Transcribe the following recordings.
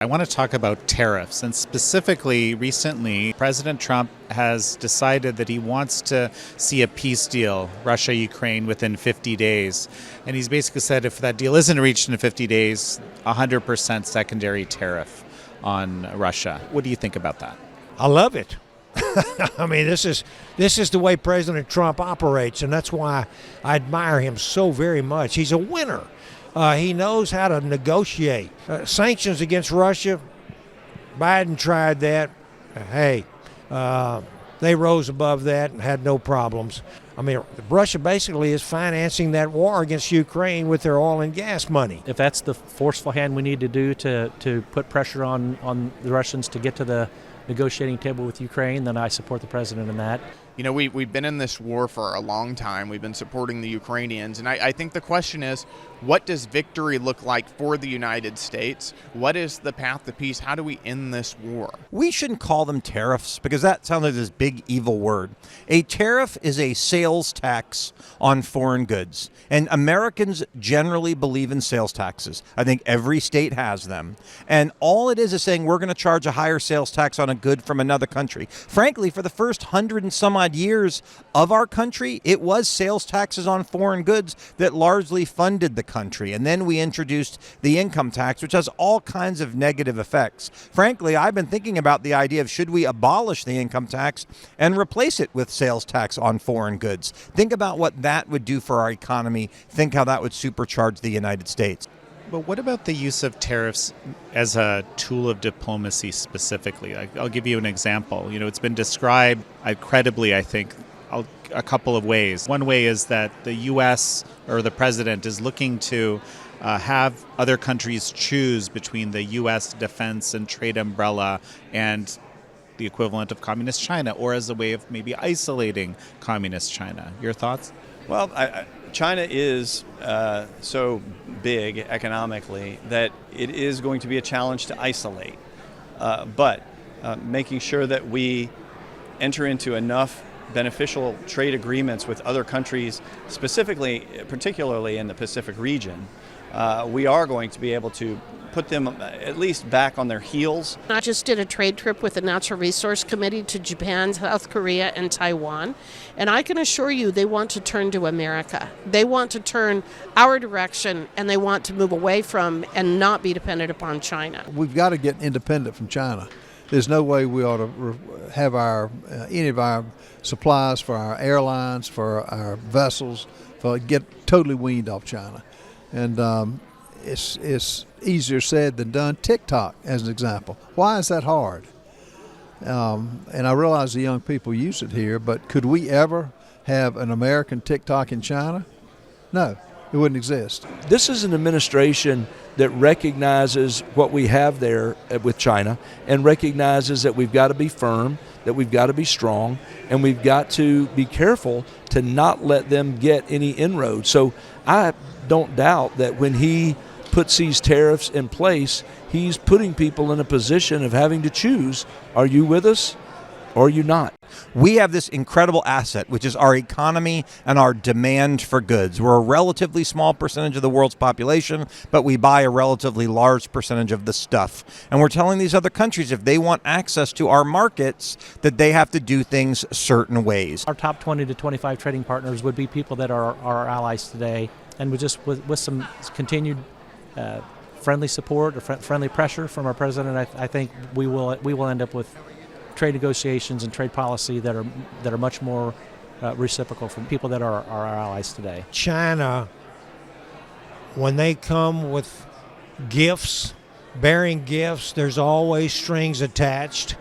I want to talk about tariffs, and specifically recently, President Trump has decided that he wants to see a peace deal, Russia-Ukraine, within 50 days. And he's basically said if that deal isn't reached in 50 days, 100% secondary tariff on Russia. What do you think about that? I love it. I mean, this is the way President Trump operates, and that's why I admire him so very much. He's a winner. He knows how to negotiate. Sanctions against Russia, Biden tried that. Hey, they rose above that and had no problems. I mean, Russia basically is financing that war against Ukraine with their oil and gas money. If that's the forceful hand we need to do to put pressure on the Russians to get to the negotiating table with Ukraine, then I support the president in that. You know, we've been in this war for a long time. We've been supporting the Ukrainians. And I think the question is, what does victory look like for the United States? What is the path to peace? How do we end this war? We shouldn't call them tariffs because that sounds like this big evil word. A tariff is a sales tax on foreign goods. And Americans generally believe in sales taxes. I think every state has them. And all it is saying we're going to charge a higher sales tax on a good from another country. Frankly, for the first 100 and some odd years of our country, it was sales taxes on foreign goods that largely funded the country. And then we introduced the income tax, which has all kinds of negative effects. Frankly, I've been thinking about the idea of should we abolish the income tax and replace it with sales tax on foreign goods. Think about what that would do for our economy. Think how that would supercharge the United States. But what about the use of tariffs as a tool of diplomacy specifically? I'll give you an example. You know, it's been described credibly, I think, a couple of ways. One way is that the U.S. or the president is looking to have other countries choose between the U.S. defense and trade umbrella and the equivalent of communist China, or as a way of maybe isolating communist China. Your thoughts? Well, China is so big economically that it is going to be a challenge to isolate. But making sure that we enter into enough beneficial trade agreements with other countries, particularly in the Pacific region, we are going to be able to put them at least back on their heels. I just did a trade trip with the Natural Resource Committee to Japan, South Korea, and Taiwan, and I can assure you they want to turn to America. They want to turn our direction, and they want to move away from and not be dependent upon China. We've got to get independent from China. There's no way we ought to have any of our supplies for our airlines, for our vessels, get totally weaned off China. And it's easier said than done. TikTok, as an example. Why is that hard? And I realize the young people use it here, but could we ever have an American TikTok in China? No, it wouldn't exist. This is an administration that recognizes what we have there with China and recognizes that we've got to be firm, that we've got to be strong, and we've got to be careful to not let them get any inroads. So I don't doubt that when he puts these tariffs in place, he's putting people in a position of having to choose, are you with us or are you not? We have this incredible asset, which is our economy and our demand for goods. We're a relatively small percentage of the world's population, but we buy a relatively large percentage of the stuff. And we're telling these other countries if they want access to our markets that they have to do things certain ways. Our top 20 to 25 trading partners would be people that are our allies today, and with some continued friendly support or friendly pressure from our president, I think we will end up with trade negotiations and trade policy that are much more reciprocal from people that are our allies today. China, when they come with gifts, bearing gifts, there's always strings attached.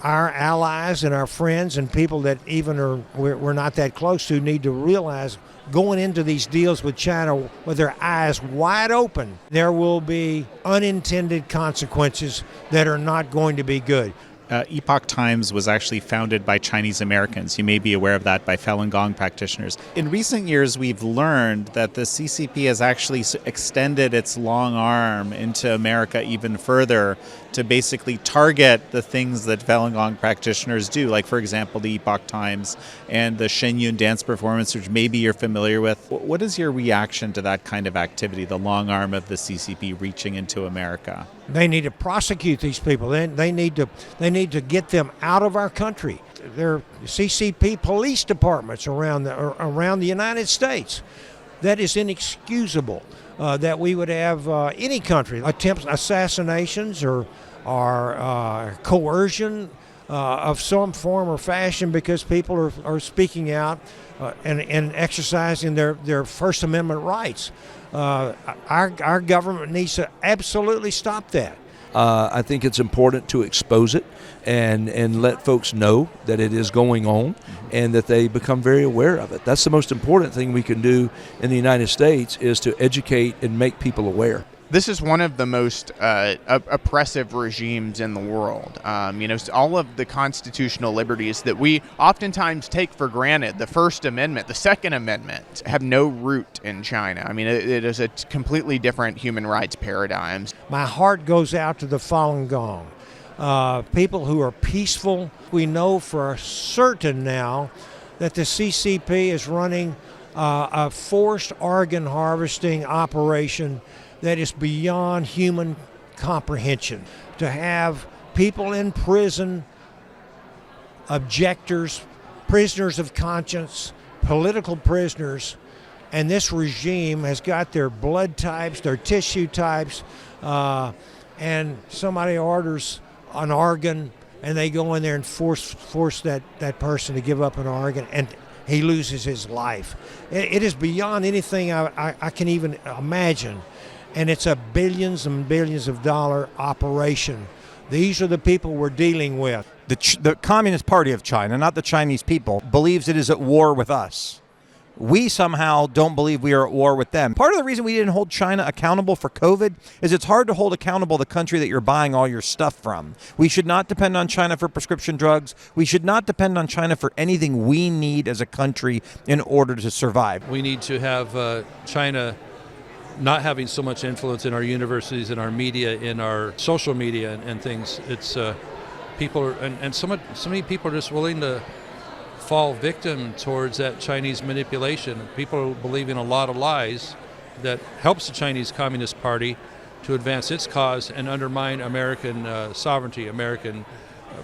Our allies and our friends and people that even we're not that close to need to realize going into these deals with China with their eyes wide open, there will be unintended consequences that are not going to be good. Epoch Times was actually founded by Chinese Americans. You may be aware of that, by Falun Gong practitioners. In recent years, we've learned that the CCP has actually extended its long arm into America even further to basically target the things that Falun Gong practitioners do, like, for example, the Epoch Times and the Shenyun dance performance, which maybe you're familiar with. What is your reaction to that kind of activity, the long arm of the CCP reaching into America? They need to prosecute these people. They need to get them out of our country. There are CCP police departments around the United States. That is inexcusable that we would have any country attempts assassinations or coercion of some form or fashion because people are speaking out and exercising their First Amendment rights. Our government needs to absolutely stop that. I think it's important to expose it and let folks know that it is going on and that they become very aware of it. That's the most important thing we can do in the United States, is to educate and make people aware. This is one of the most oppressive regimes in the world. All of the constitutional liberties that we oftentimes take for granted, the First Amendment, the Second Amendment, have no root in China. I mean, it is a completely different human rights paradigm. My heart goes out to the Falun Gong, people who are peaceful. We know for certain now that the CCP is running a forced organ harvesting operation that is beyond human comprehension. To have people in prison, objectors, prisoners of conscience, political prisoners, and this regime has got their blood types, their tissue types, and somebody orders an organ and they go in there and force that person to give up an organ, and he loses his life. It is beyond anything I can even imagine. And it's a billions and billions of dollar operation. These are the people we're dealing with. The Communist Party of China, not the Chinese people, believes it is at war with us. We somehow don't believe we are at war with them. Part of the reason we didn't hold China accountable for COVID is it's hard to hold accountable the country that you're buying all your stuff from. We should not depend on China for prescription drugs. We should not depend on China for anything we need as a country in order to survive. We need to have China not having so much influence in our universities, in our media, in our social media and things. It's people are, and so many people are just willing to fall victim towards that Chinese manipulation. People are believing a lot of lies that helps the Chinese Communist Party to advance its cause and undermine American sovereignty, American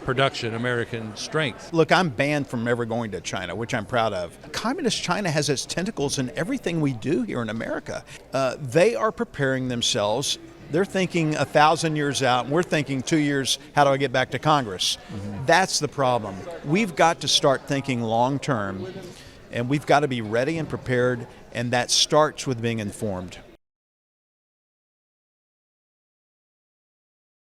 production, American strength. Look, I'm banned from ever going to China, which I'm proud of. Communist China has its tentacles in everything we do here in America. They are preparing themselves. They're thinking 1,000 years out, and we're thinking 2 years, how do I get back to Congress? That's the problem. We've got to start thinking long term, and we've got to be ready and prepared, and that starts with being informed.